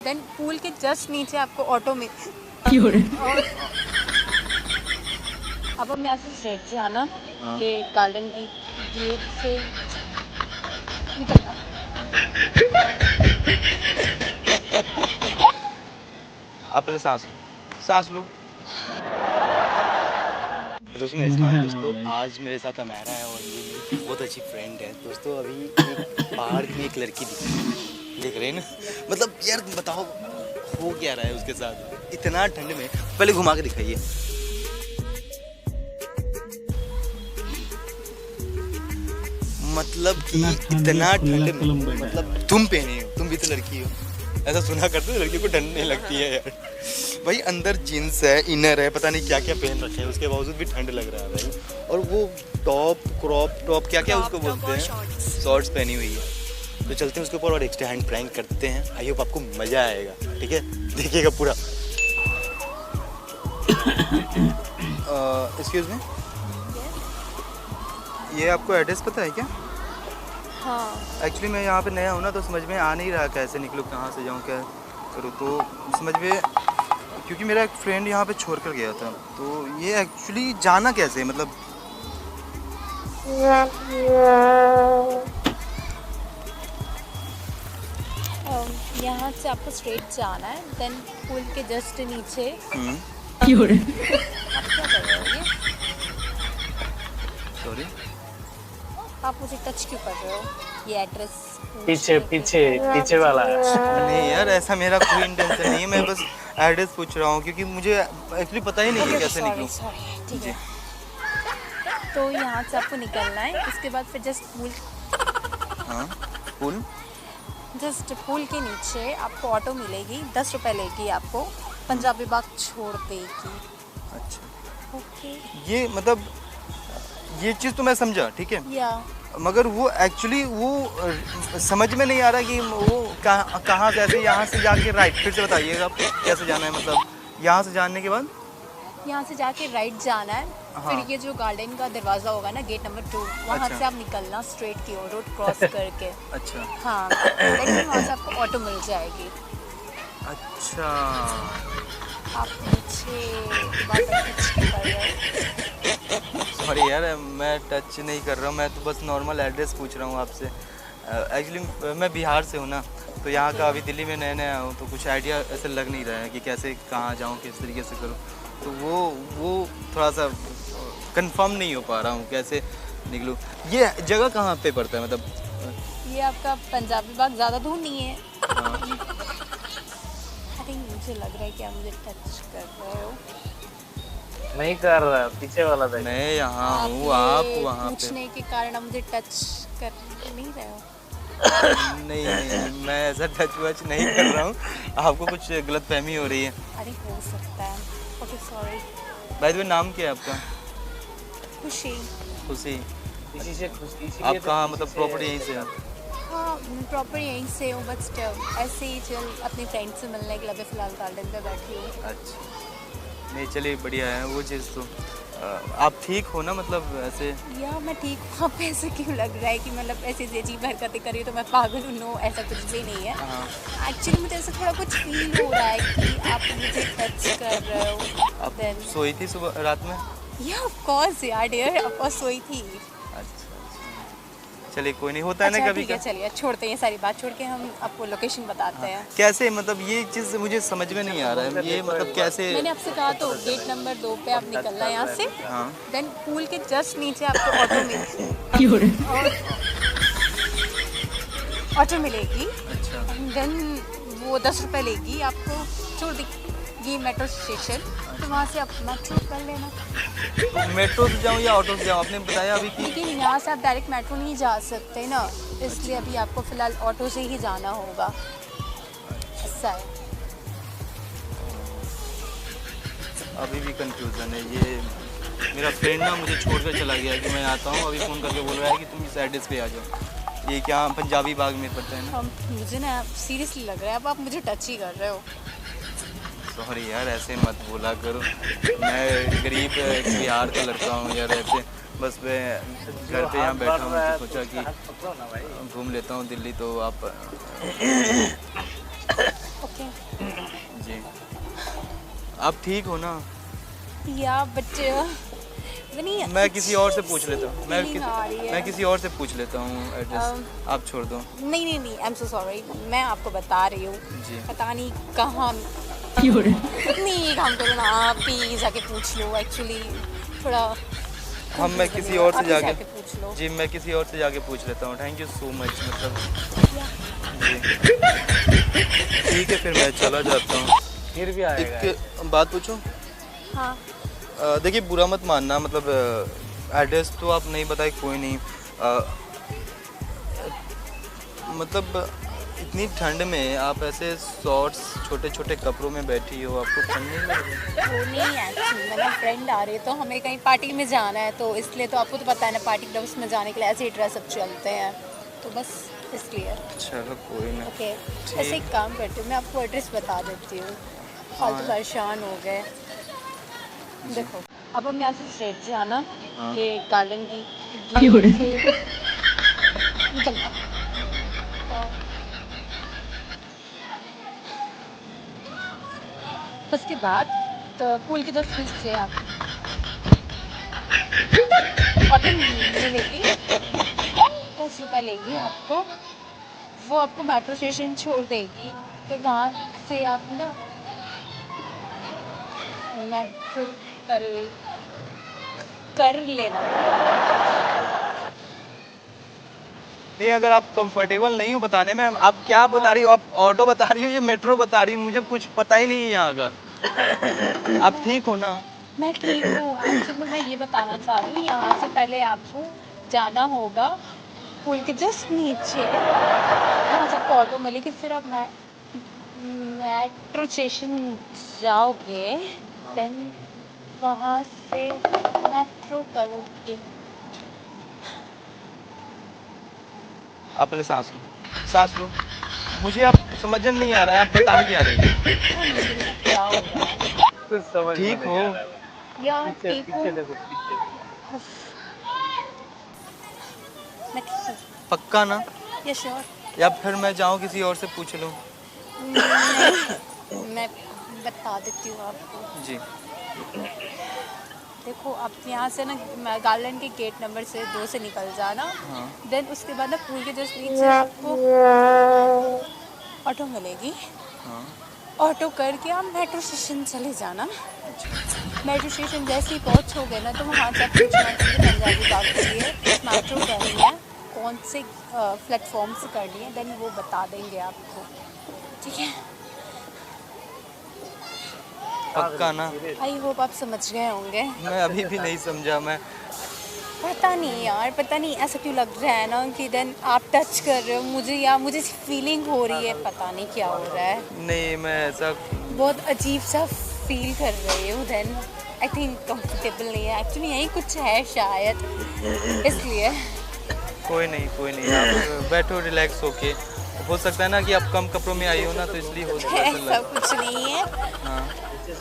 Then pool के just नीचे आपको ऑटो में अब हम यहाँ से स्ट्रेट से आना के गार्डन की गेट से निकलना। आप सांस लो। दोस्तों आज मेरे साथ अमेरा है और ये मेरी बहुत अच्छी फ्रेंड है। दोस्तों अभी एक पार्क में एक लड़की देख रहे हैं ना, मतलब यार बताओ हो क्या रहा है उसके साथ इतना ठंड में। पहले घुमा के दिखाइए। मतलब कि इतना ठंड में, मतलब तुम पहने हो, तुम भी तो लड़की हो, ऐसा सुना करते हो लड़की को ठंड नहीं लगती है यार। भाई अंदर जीन्स है, इनर है, पता नहीं क्या क्या पहन रखे हैं, उसके बावजूद भी ठंड लग रहा है भाई। और वो टॉप क्रॉप टॉप क्या क्या उसको बोलते हैं, शॉर्ट्स पहनी हुई है। तो चलते हैं उसके ऊपर और एक्स्ट्रा हैंड प्रैंक करते हैं। आई होप आपको मजा आएगा, ठीक है, देखिएगा पूरा। एक्सक्यूज मी, ये आपको एड्रेस पता है क्या? हाँ एक्चुअली मैं यहाँ पे नया हूँ ना, तो समझ में आ नहीं रहा कैसे निकलूँ, कहाँ से जाऊँ, क्या करूँ। तो समझ में, क्योंकि मेरा एक फ्रेंड यहाँ पे छोड़ कर गया था, तो ये एक्चुअली जाना कैसे है, मतलब यहाँ से आपको स्ट्रेट जाना है, देन पुल के जस्ट नीचे। सॉरी, आप मुझे टच क्यों कर रहे हो? ये एड्रेस पीछे वाला है। नहीं यार ऐसा मेरा कोई इंटेंशन नहीं है, मैं बस एड्रेस पूछ रहा हूँ क्योंकि मुझे एक्चुअली पता ही नहीं है कैसे निकलूँ। ठीक है, तो यहाँ से आपको निकलना है, उसके बाद फिर जस्ट पुल, हाँ पुल, जस्ट पुल के नीचे आपको ऑटो मिलेगी, 10 रुपये लेगी आपको, पंजाबी बाग छोड़ देगी। अच्छा ओके, ये मतलब ये चीज़ तो मैं समझा, ठीक है, या मगर वो एक्चुअली वो समझ में नहीं आ रहा कि वो कहाँ से, ऐसे यहाँ से जाके राइट, फिर से बताइएगा आप कैसे जाना है, मतलब यहाँ से जाने के बाद यहाँ से जाके राइट जाना है। हाँ। फिर ये जो गार्डन का दरवाज़ा होगा ना, गेट नंबर 2, वहाँ अच्छा। से आप निकलना स्ट्रेट की ओर, रोड क्रॉस करके। अच्छा हाँ, लेकिन वहाँ से आपको ऑटो मिल जाएगी। अच्छा, आप नीचे बात कर रहे हो। सॉरी यार मैं टच नहीं कर रहा हूँ, मैं तो बस नॉर्मल एड्रेस पूछ रहा हूँ आपसे। एक्चुअली मैं बिहार से हूँ ना, तो यहाँ का अभी दिल्ली में नया नया हूँ, तो कुछ आइडिया ऐसे लग नहीं रहा है कि कैसे कहाँ जाऊँ, किस तरीके से करूँ। तो वो थोड़ा सा कंफर्म नहीं हो पा रहा हूँ कैसे निकलूँ। ये जगह कहाँ पे पड़ता है, मतलब ये आपका पंजाबी बाग ज़्यादा दूर नहीं है। हाँ। अरे मुझे लग रहा है कि आप मुझे टच कर रहे हो। नहीं कर रहा, पीछे वाला देख। मैं यहाँ हूँ, आप ये वहाँ पे। पूछने के कारण आप मुझे टच कर नहीं रहे हो। नहीं मैं ऐसा टच वच नहीं कर रहा हूँ, आपको कुछ गलतफहमी हो रही है। अरे हो सकता है, okay sorry. By the way नाम क्या है आपका? खुशी। खुशी। इसी से खुशी। आप कहाँ, मतलब प्रॉपर्टी यहीं से है? हाँ प्रॉपर यहीं से हूँ, बट ऐसे ही चल अपनी फ्रेंड से मिलने के लिए फ़िलहाल गार्डन पे बैठी हूँ। अच्छा, नहीं चलिए बढ़िया है वो चीज़ तो। आप ठीक हो ना, मतलब ऐसे? या मैं ठीक हूँ, आप ऐसे क्यों लग रहा है कि मतलब ऐसे अजीब हरकतें करी तो मैं पागल हूँ? नो, ऐसा कुछ भी नहीं है। हाँ। एक्चुअली मुझे ऐसा थोड़ा कुछ फील हो रहा है कि आप मुझे टच कर रहे हो। आप Then, सोई थी सुबह रात में? या ऑफ कोर्स यार डियर, ऑफ कोर्स सोई थी। अच्छा, चलिए कोई नहीं, होता है ना कभी ठीक है, चलिए छोड़ते हैं ये सारी बात, छोड़ के हम आपको लोकेशन बताते हैं। कैसे, मतलब ये चीज़ मुझे समझ में नहीं आ रहा है, ये मतलब कैसे? मैंने आपसे कहा तो गेट नंबर 2 पे आप निकलना है यहाँ से, हाँ देन पूल के जस्ट नीचे आपको ऑटो मिलेगी। अच्छा देन वो 10 रुपये लेगी आपको, छोड़ देगी मेट्रो स्टेशन, तो वहाँ से आप मेट्रो कर लेना। मेट्रो से जाऊँ या ऑटो से जाऊँ, आपने बताया अभी कि लेकिन यहाँ से आप डायरेक्ट मेट्रो नहीं जा सकते ना, इसलिए अभी आपको फ़िलहाल ऑटो से ही जाना होगा। ऐसा है। अभी भी कंफ्यूजन है। ये मेरा फ्रेंड ना मुझे छोड़कर चला गया कि मैं आता हूँ, अभी फ़ोन करके बोल रहा है कि तुम इस एड्रेस पे आ जाओ। ये क्या पंजाबी बाग में पड़ता है ना? मुझे ना सीरियसली लग रहा है अब आप मुझे टच ही कर रहे हो। सॉरी यार ऐसे मत बोला करो, मैं गरीब बिहार का लड़का हूँ यार, ऐसे बस मैं घर पे यहाँ बैठा हूँ तो सोचा कि घूम लेता हूँ दिल्ली, तो आप ओके आप ठीक हो ना? या बच्चे नहीं, मैं किसी और से पूछ लेता हूँ, feeling आ रही है। मैं किसी और से पूछ लेता हूँ एड्रेस, आप छोड़ दो। नहीं, आई एम सो सॉरी, मैं आपको बता रही हूँ। जी। पता नहीं कहाँ नहीं, काम करो ना, आप ही जाके पूछ लो। एक्चुअली थोड़ा मैं किसी और से आप ही जाके पूछ लो। जी, मैं किसी और से जाके पूछ लेता हूँ। थैंक यू सो मच, मतलब जी ठीक है, फिर मैं चला जाता हूँ। फिर भी आएगा। एक बात पूछूं? हाँ, देखिए बुरा मत मानना, मतलब एड्रेस तो आप नहीं बताए, कोई नहीं। मतलब इतनी ठंड में आप ऐसे शॉर्ट्स छोटे छोटे कपड़ों में बैठी हो, आपको ठंड नहीं लग रही? वो नहीं, एक्चुअली मेरा फ्रेंड आ रही है, तो हमें कहीं पार्टी में जाना है, तो इसलिए। तो आपको तो पता है ना, पार्टी क्लब्स में जाने के लिए ऐसे ही ड्रेस अप चलते हैं, तो बस इसलिए। चलो कोई ना। ओके, ऐसे एक काम करती हूँ, मैं आपको एड्रेस बता देती हूँ, फालतू परेशान हो गए। देखो, अब हम यहाँ से स्ट्रेट से आना, ये गार्डन की निकलना। उसके बाद तो पुल की तरफ फिर से आप ऑटो लेगी, 10 रुपये लेगी आपको, वो आपको मेट्रो स्टेशन छोड़ देगी, तो वहाँ से आप ना मेट्रो कर लेना। नहीं, अगर आप कंफर्टेबल नहीं हो बताने में, आप क्या बता रही हो? आप ऑटो बता रही हो या मेट्रो बता रही हो? मुझे कुछ पता ही नहीं है यहाँ का। आप ठीक हो ना? मैं ठीक हूँ, एक्चुअली मैं ये बताना चाह रही हूँ, यहाँ से पहले आपको जाना होगा पुल के जस्ट नीचे, वहाँ से आपको ऑटो मिलेगी, फिर आप मेट्रो स्टेशन जाओगे, देन वहाँ से मेट्रो करोगे। आप पहले सांस लो, सांस लो। मुझे आप समझ नहीं आ रहा है, आप बता क्या रही हो? क्या होगा कुछ समझ में ठीक नहीं हो? आ रहा है। यार, पीछे ठीक पीछे हूँ देखो, पीछे। मैं ठीक हूँ। पक्का ना? ये श्योर। या फिर मैं जाऊँ किसी और से पूछ लूँ? मैं बता देती हूँ आपको। जी। देखो, आप यहाँ से ना गार्डन के गेट नंबर से 2 से निकल जाना, हाँ। देन उसके बाद ना पुल के जस्ट नीचे आपको ऑटो मिलेगी, हाँ। ऑटो करके आप मेट्रो स्टेशन चले जाना। मेट्रो स्टेशन जैसे ही पहुँचोगे ना, तो वहाँ से आप पूछना कि पंजाबी बाग के लिए मेट्रो करनी है, कौन से प्लेटफॉर्म से करनी है, देन वो बता देंगे आपको, ठीक है? पक्का ना? आई होप आप समझ गए होंगे। मैं अभी भी नहीं समझा। मैं पता नहीं यार, पता नहीं ऐसा क्यों लग रहा है ना कि देन आप टच कर रहे हो मुझे, या मुझे फीलिंग हो रही है, पता नहीं क्या हो रहा है। नहीं, मैं ऐसा बहुत अजीब सा फील कर रही हूँ, देन आई थिंक कंफर्टेबल नहीं है, एक्चुअली यही कुछ है शायद, इसलिए। कोई नहीं, आप बैठो रिलैक्स होके। हो सकता है ना कि आप कम कपड़ों में आई हो ना, तो इसलिए हो सकता है। ऐसा कुछ नहीं है, हाँ।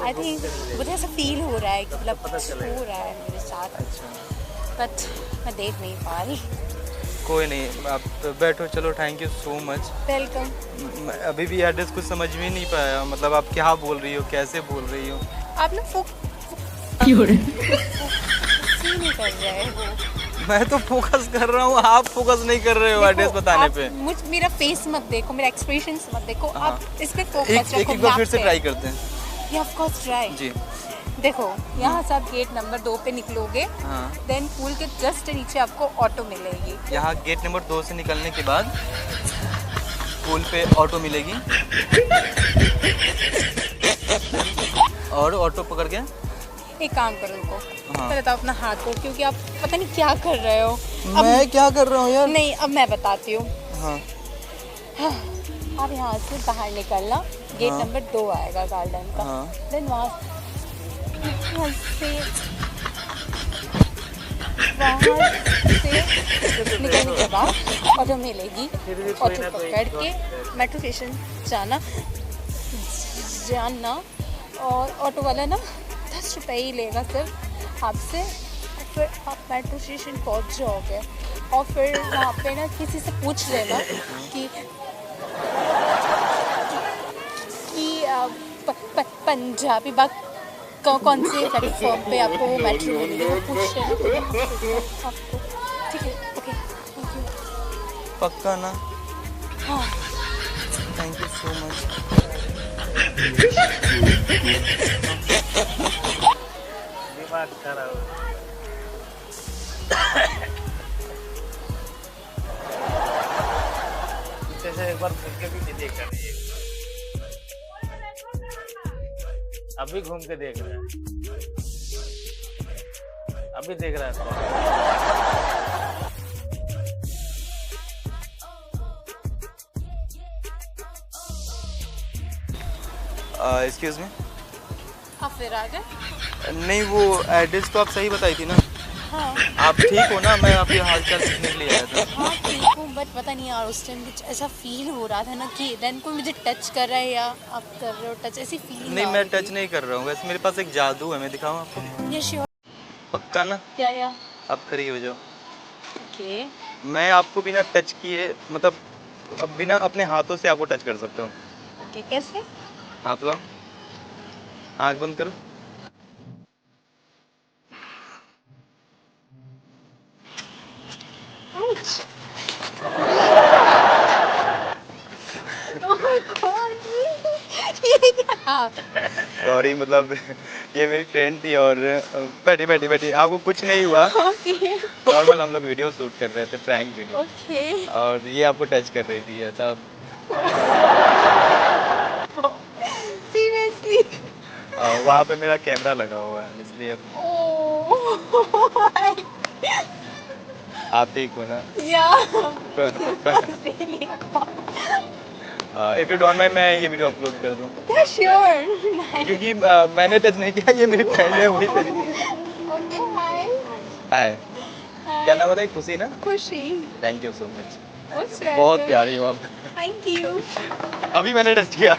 आई थिंक मुझे ऐसा फील हो रहा है कि मतलब कुछ हो रहा है मेरे साथ, बट मैं देख नहीं पा रही। कोई नहीं, आप बैठो, चलो, thank you so much. Welcome. मैं अभी भी एड्रेस कुछ समझ में नहीं पाया, मतलब आप क्या बोल रही हो, कैसे बोल रही हो? आप ना नहीं कर रहे हो। मैं तो फोकस कर रहा हूँ, आप फोकस नहीं कर रहे हो एड्रेस बताने पे। मेरा फेस मत देखो, मेरा एक्सप्रेशन मत देखो, हाँ। आप इस पे फोकस एक रखो। बार फिर से ट्राई करते हैं। ये ऑफ कोर्स ट्राई। जी। देखो, यहाँ से आप गेट नंबर 2 पे निकलोगे, हाँ। देन पुल के जस्ट नीचे आपको ऑटो मिलेगी। यहाँ गेट नंबर 2 से निकलने के बाद पुल पे ऑटो मिलेगी, और ऑटो पकड़ के एक काम करो उनको, हाँ। पहले तो अपना हाथ को, क्योंकि आप पता नहीं क्या कर रहे हो। मैं क्या कर रहा हूँ यार? नहीं, अब मैं बताती हूँ। हाँ। आप यहाँ से बाहर निकलना, गेट हाँ। नंबर 2 आएगा गार्डन का, हाँ। देन वहाँ से निकलने के बाद ऑटो मिलेगी, ऑटो पकड़ के मेट्रो स्टेशन जाना, और ऑटो वाला ना 10 रुपये ही लेगा सिर्फ आपसे, फिर आप मेट्रो स्टेशन पहुँच जाओगे, और फिर वहाँ पे ना किसी से पूछ लेना कि पंजाबी बाग कौन से प्लेटफॉर्म पे आपको वो मेट्रो मिलेगी वो पूछ रहे हैं आपको। ठीक है, ओके, थैंक यू। पक्का ना? हाँ, थैंक यू सो मच। दिमाग खराब है। पीछे से एक बार घूम के भी देखा नहीं है। अभी घूम के देख रहा है, अभी देख रहा है। Excuse me. आप फिर आ गए? नहीं, वो एड्रेस तो आप सही बताई थी ना? हाँ आप ठीक हो ना? मैं आपके हाल चाल पूछने के लिए आया था। हाँ ठीक हूँ, बट पता नहीं यार उस टाइम कुछ ऐसा फील हो रहा था ना कि देन कोई मुझे टच कर रहा है या आप कर रहे हो टच, ऐसी फीलिंग नहीं, मैं टच नहीं कर रहा हूँ, वैसे मेरे पास एक जादू है, मैं दिखाऊँ आपको? ये श्योर? पक्का ना? या आप फ्री हो जाओ। ओके। मैं आपको बिना टच किए, मतलब अब बिना अपने हाथों से आपको टच कर सकता हूँ। ओके, कैसे? हाथ लगाओ, आँख बंद करो। सॉरी, मतलब ये मेरी फ्रेंड थी और बैठी बैठी बैठी, आपको कुछ नहीं हुआ। नॉर्मल हम लोग वीडियो शूट कर रहे थे, प्रैंक वीडियो, ओके। और ये आपको टच कर रही थी ऐसा। सीरियसली? वहाँ पे मेरा कैमरा लगा हुआ है, इसलिए। आप ठीक हो ना? इफ यू डोंट माइंड, मैं ये वीडियो अपलोड कर दूँ? या श्योर। क्योंकि मैंने टच नहीं किया, ये मेरी फ्रेंड है, वही तरी। ओके, हाय। हाय, क्या नाम बताइए? खुशी ना? खुशी। Thank you so much, What's बहुत that? प्यारी हो आप। Thank you. अभी मैंने टच किया।